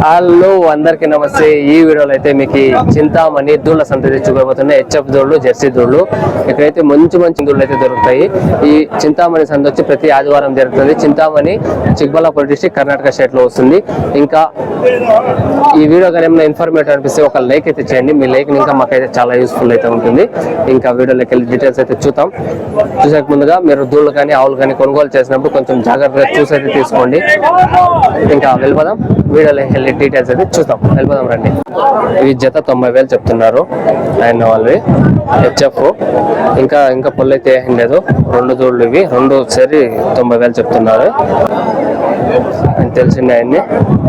Hello అందరికి నమస్తే. ఈ వీడియోలో అయితే మీకు చింతామణి దూళ్ళ సంత చూపబోతున్నాయి. HF దూళ్ళు, Jersey దూళ్ళు. ఇక్కడైతే మంచి దూళ్ళు అయితే దొరుకుతాయి. ఈ చింతామణి సంత వచ్చి ప్రతి ఆదివారం జరుగుతుంది. చింతామణి చిక్బల్లాపూర్ డిస్ట్రిక్ట్, కర్ణాటక స్టేట్ లో వస్తుంది. ఇంకా ఈ వీడియో కానీ ఏమైనా ఇన్ఫర్మేటివ్ అనిపిస్తే ఒక లైక్ అయితే చేయండి. మీ లైక్ ఇంకా మాకైతే చాలా యూస్ఫుల్ అయితే ఉంటుంది. ఇంకా వీడియోలోకి వెళ్ళి డీటెయిల్స్ అయితే చూద్దాం. చూసే ముందుగా మీరు దూళ్ళు కానీ ఆవులు కానీ కొనుగోలు చేసినప్పుడు కొంచెం జాగ్రత్తగా చూసి అయితే తీసుకోండి. ఇంకా వెళ్ళిపోదాం, వీడియోలో వెళ్ళి డీటెయిల్స్ అయితే చూద్దాం. వెళ్ళిపోదాం రండి. ఇవి జత 90,000 చెప్తున్నారు ఆయన వాళ్ళవి హెచ్ఎఫ్. ఇంకా పొల్లు అయితే ఏం లేదు. 2 దూళ్ళు ఇవి, 2 సరి 90,000 చెప్తున్నారు అని తెలిసింది ఆయన్ని.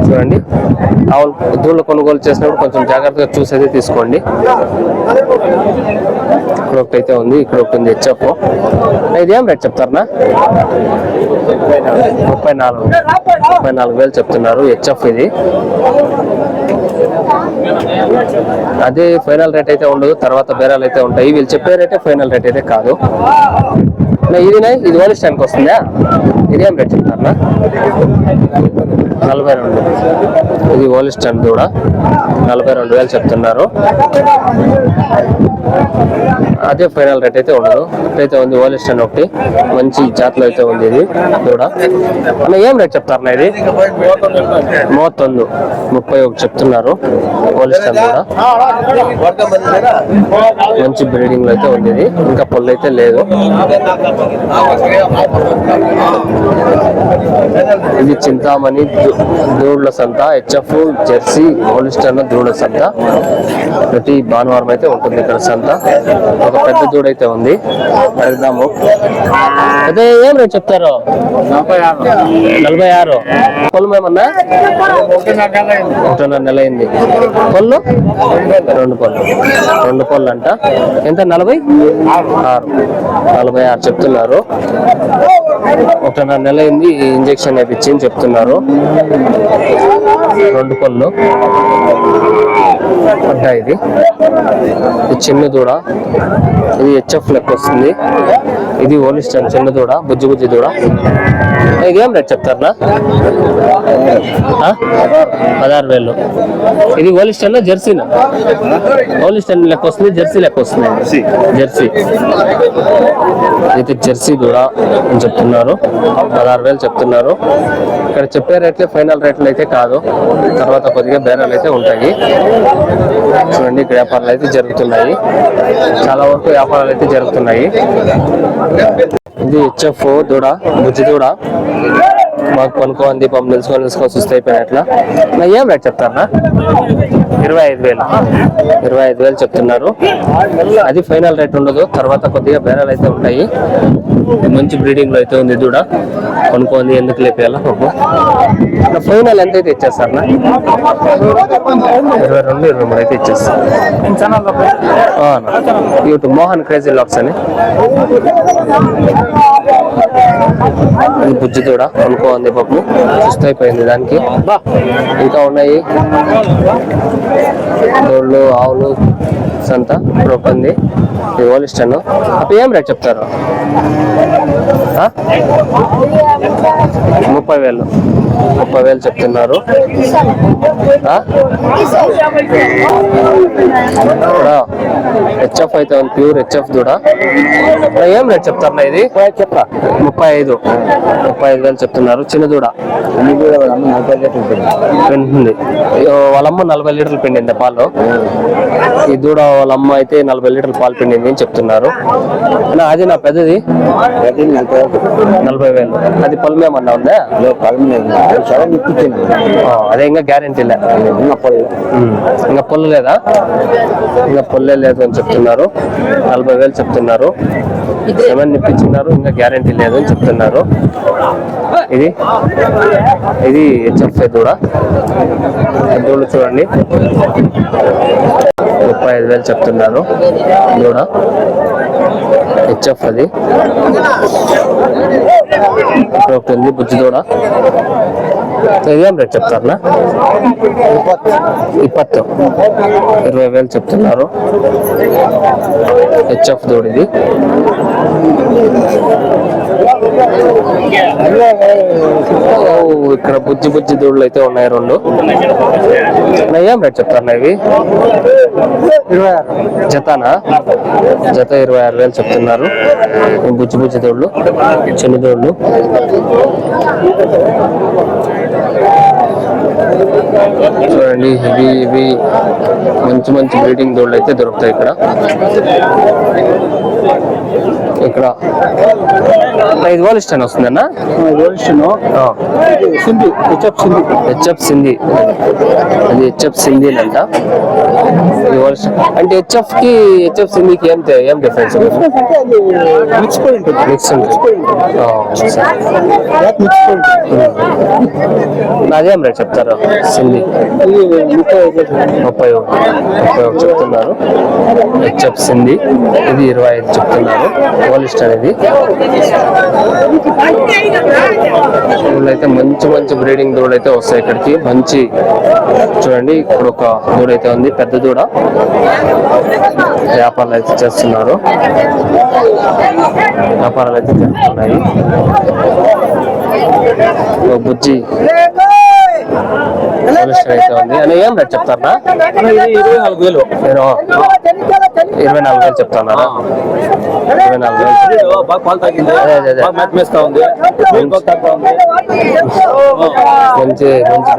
చూడండి, ఆవులు దూళ్ళు కొనుగోలు చేసినప్పుడు కొంచెం జాగ్రత్తగా చూసి అయితే తీసుకోండి. ఇక్కడ ఒకటైతే ఉంది, ఇక్కడ ఒకటి ఉంది హెచ్ఎఫ్. ఇది ఏం రేట్ చెప్తారనా? 34,000 చెప్తున్నారు హెచ్ఎఫ్. ఇది అదే ఫైనల్ రేట్ అయితే ఉండదు, తర్వాత బేరాలు అయితే ఉంటాయి. వీళ్ళు చెప్పే రేటే ఫైనల్ రేట్ అయితే కాదు. ఇది ఓల్డ్ స్టాండ్కి వస్తుందా? ఇది ఏం రేట్ చెప్తారనా? 42. ఇది ఓల్డ్ స్టాండ్ కూడా 42,000 చెప్తున్నారు. అదే ఫైనల్ రేట్ అయితే ఉండదు. అయితే ఉంది ఓల్డ్ స్టాండ్ ఒకటి, మంచి జాతిలో అయితే ఉంది. ఇది కూడా ఏం రేట్ చెప్తారన్నా? ఇది 31 చెప్తున్నారు. ఓల్డ్ స్టాండ్ కూడా మంచి బ్రీడింగ్ లో అయితే ఉంది. ఇది ఇంకా పొల్లు అయితే లేదు. ఇది చింతామణి దూళ్ళ సంత, హెచ్ఎఫ్, జెర్సీ, హోలిస్టన్ దూళ్ళ సంత. ప్రతి భానువారం అయితే ఉంటుంది ఇక్కడ సంత. ఒక పెద్ద దూడ అయితే ఉంది, అడుగుదాము. అదే ఏం రేట్ చెప్తారు? 46. పొల్లు మేమన్నా 1.5 నెల అయింది. పొల్లు 2 పొల్లు అంట. ఎంత? 46 చెప్తున్నారు. 1.5 నెల అయింది, ఇంజక్షన్ వేయించింది చెప్తున్నారు. 2 పొల్లు పడ్డా. ఇది చిన్న దూడ, ఇది హెచ్ఎఫ్ లెక్క వస్తుంది. ఇది ఓలిస్టన్ చిన్న దూడ, బుజ్జి దూడ. ఇది ఏం రేట్ చెప్తారనా? 16,000. ఇది ఓలిస్టన్ జెర్సీనా? ఓలిస్టన్ లెక్క వస్తుంది, జెర్సీ లెక్క వస్తుంది. జెర్సీ అయితే జెర్సీ దూడ అని చెప్తున్నారు. 16,000 చెప్తున్నారు. ఇక్కడ చెప్పే రేట్లే ఫైనల్ రేట్లు అయితే కాదు, తర్వాత కొద్దిగా బేరాలు అయితే ఉంటాయి. చూడండి, ఇక్కడ వ్యాపారాలు అయితే జరుగుతున్నాయి. చాలా వరకు వ్యాపారాలు అయితే జరుగుతున్నాయి. ఇది హెచ్ఎఫ్ దూడ, బుజ్జి దూడ. మాకు కొనుక్కోని దీపం నిలుచుకొని సుస్థ అయిపోయినట్లా. ఏం రేట్ చెప్తారా? 25,000 చెప్తున్నారు. అది ఫైనల్ రేట్ ఉండదు, తర్వాత కొద్దిగా బేరాలు అయితే ఉంటాయి. మంచి బ్రీడింగ్ లో అయితే ఉంది దూడ. కొనుక్కోండి, ఎందుకు లేపేయాలా? ఫైనల్ ఎంత అయితే ఇచ్చేస్తారు? 22-23 అయితే ఇచ్చేస్తారు. యూట్యూబ్ మోహన్ క్రేజీ లాక్స్ అని. బుజ్జి దూడ కొనుక్కోండి పప్పు, సుస్థ అయిపోయింది దానికి. ఇంకా ఉన్నాయి దోళ్ళు, ఆవులు సంత ఇప్పుడు ఉంది. ఇది ఓలిస్టన్. అప్పుడు ఏం రేట్ చెప్తారు? 30,000 చెప్తున్నారు. హెచ్ఎఫ్ అయితే ఉంది, ప్యూర్ హెచ్ఎఫ్ దూడ. ఏం రేట్ చెప్తారా? ఇది 35,000 చెప్తున్నారు. చిన్న దూడ పిండి, వాళ్ళమ్మ 40 లీటర్లు పిండింది పాలు. ఈ దూడ వాళ్ళ అమ్మ అయితే 40 లీటర్లు పాలు పిండింది అని చెప్తున్నారు. అది నా పెద్దది 40,000. అది పొలం ఏమన్నా ఉందా? అదే ఇంకా గ్యారెంటీ లే, ఇంకా పొల్లు లేదా? ఇంకా పొల్లే లేదు అని చెప్తున్నారు. 40,000 చెప్తున్నారు. 7 ఇప్పించున్నారు, ఇంకా గ్యారెంటీ లేదు అని చెప్తున్నారు. ఇది హెచ్ఎఫ్ దూడ. దూడ చూడండి, 35,000 చెప్తున్నారు దూడ. హెచ్ఎఫ్ అది ఒకటి ఉంది, బుజ్జి దూడ. ఇదేం రేట్ చెప్తారనా? 20,000 చెప్తున్నారు. హెచ్ఎఫ్ దూడిది. ఇక్కడ బుజ్జి దూడలు అయితే ఉన్నాయి 2. ఏం రేట్ చెప్తారు ఇవి? జతనా? జత 26,000 చెప్తున్నారు. బుజ్జి దూడలు, చిన్న దూడలు. చూడండి, ఇవి మంచి బ్రీడింగ్ దూడలు అయితే దొరుకుతాయి ఇక్కడ. ఇది వాలిస్టన్ వస్తుందన్నా? హెచ్ఎఫ్ సింధీ. అది హెచ్ఎఫ్ సింధీ అంట. అంటే హెచ్ఎఫ్ సింధీకి ఏం డిఫరెన్స్? మిక్స్ అదేం రేట్ చెప్తారు? సింధీ 31 చెప్తున్నారు. హెచ్ఎఫ్ సింధీ ఇది 25 చెప్తున్నారు. వాలిస్టన్ ఇది. అయితే మంచి బ్రీడింగ్ దూడ అయితే వస్తాయి ఇక్కడికి. మంచి చూడండి, ఇక్కడ ఒక దూడ అయితే ఉంది, పెద్ద దూడ. వ్యాపారాలు అయితే చేస్తున్నారు. బుజ్జి అయితే ఉంది. అని ఏం రేట్ చెప్తారా? 24,000 చెప్తున్నారా? 24,000 మంచి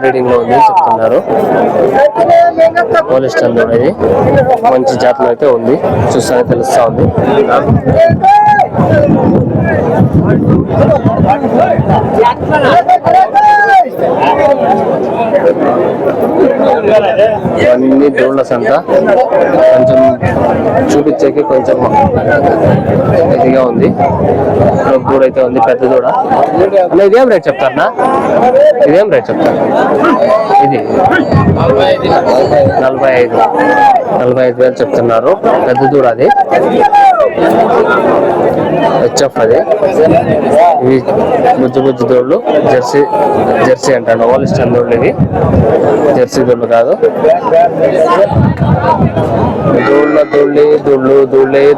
బ్రీడింగ్ లో ఉంది చెప్తున్నారు. పోలిస్టన్ ఇది మంచి జాతిలో అయితే ఉంది. చూస్తానే తెలుస్తా ఉంది. ఇవన్నీ దూళ్ళ సంత. కొంచెం చూపించేకి కొంచెం ఇదిగా ఉంది. దూడ అయితే ఉంది, పెద్ద దూడ. అన్న ఇదేం రేట్ చెప్తారనా? ఇదేం రేట్ చెప్తారు? ఇది 45,000 చెప్తున్నారు. పెద్ద దూడ అది. హెచ్ఎఫ్ అది. ఇవి బుజ్జి దూడలు. జెర్సీ అంటాను. వాలిస్టన్ దూడలు ఇవి. జెర్సీ దూడలు కాదు.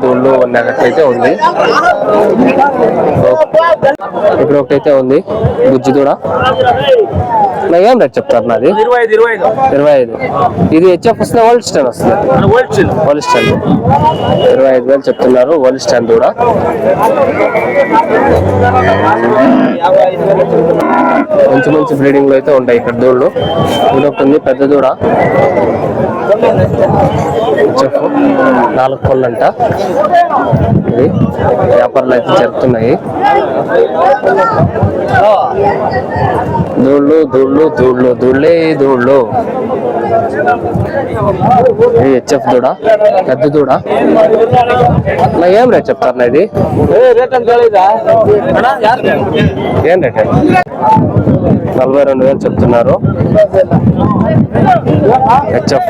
దూళ్ళు అన్నట్టయితే ఉంది. ఇక్కడ ఒకటైతే ఉంది బుజ్జి దూడ. ఏం రేట్ చెప్తారు? నాది 25. ఇది హెచ్ఎఫ్ వస్తుంది, వాలిస్టన్ వస్తుంది? వాలిస్టన్ 25,000 చెప్తున్నారు. వాలిస్టన్ దూడ. మంచి బ్రీడింగ్ లో అయితే ఉంటాయి ఇక్కడ దూడలు. ఇదొకటి ఉంది, పెద్ద దూడ. చెప్పు 4 పళ్ళంట. ఇది వ్యాపారాలు అయితే జరుగుతున్నాయి. దూళ్ళు. ఇది హెచ్ఎఫ్ దూడ, పెద్ద దూడ. ఏం రేట్ చెప్తారు? ఇది ఏం రేట్? 42,000 చెప్తున్నారు. హెచ్ఎఫ్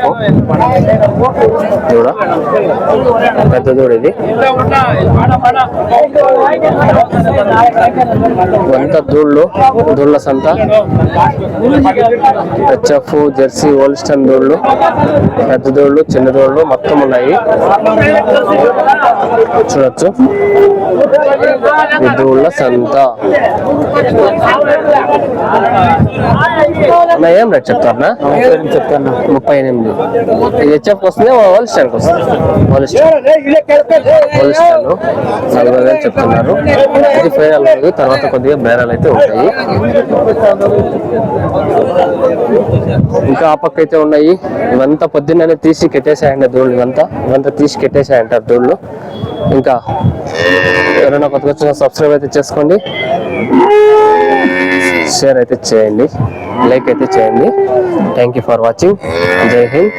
దూడ, పెద్ద దూడ ఇది. అంతా దూళ్ళ సంత. హెచ్ఎఫ్, జెర్సీ, వాలిస్టన్ దూళ్ళు, పెద్ద దూళ్ళు, చిన్న దూళ్ళు మొత్తం ఉన్నాయి. చూడొచ్చు, దూళ్ళ సంత. ఏం రేట్ చెప్తారా? 38. ఇది హెచ్ఎఫ్ వస్తుంది, వాలిస్టన్కి వస్తుంది? వాలిస్టన్ 40,000 చెప్తున్నారు. ఇది ఫైనల్ లేదు, తర్వాత కొద్దిగా బేరాలు అయితే ఉంటాయి. ఇంకా ఆ పక్క అయితే ఉన్నాయి. ఇవంతా పొద్దున్నే తీసి కెట్టేసాయండి దూళ్ళు. ఇవంతా తీసి కెట్టేసాయంటారు దూళ్ళు. ఇంకా ఎవరైనా కొత్తగా వచ్చిన సబ్స్క్రైబ్ అయితే చేసుకోండి, షేర్ అయితే చేయండి, లైక్ అయితే చేయండి. Thank you for watching. జై హింద్.